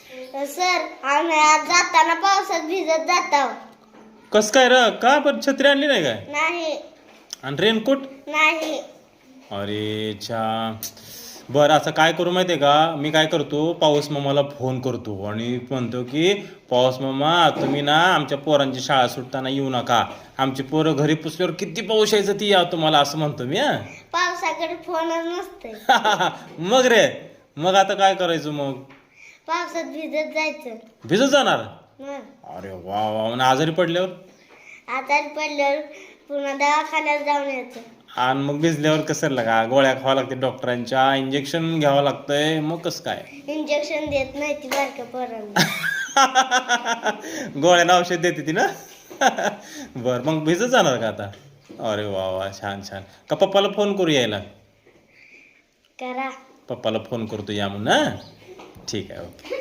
Sir आम्ही आज जाताना पावसात भिजत जातो. कस काय र का पण छत्री आणली नाही काय नाही आणि रेनकोट नाही. अरे छा बरं असं काय करू माहिती आहे का मी काय करतो पाऊस मामाला फोन करतो आणि म्हणतो की पाऊस मामा तुम्ही ना आमच्या पोरांची शाळा सुटताना येऊ नका आमची पोरं घरी पुसल्यावर किती पाऊस यायचं ती या तुम्हाला असं म्हणतो मी हा पावसाकडे फोनच नसते. मग रे मग आता काय करायचं मग पावसात भिजत जायचं. भिजत जाणार मग अरे वा वा आणि आजारी पडल्यावर आजारी पडल्यावर पुन्हा दवाखान्यात जाऊन यायचं. आणि मग भिजल्यावर कसं लागा गोळ्या खावा लागते डॉक्टरांच्या इंजेक्शन घ्यावं लागतंय मग कसं काय इंजेक्शन देत नाही ती बारक्या पोरांना. गोळ्याला औषध देते ती ना बर मग भिजत जाणार का आता अरे वा वा छान छान का पप्पाला फोन करू यायला करा. पप्पाला फोन करतो या म्हणून हा ठीक आहे ओके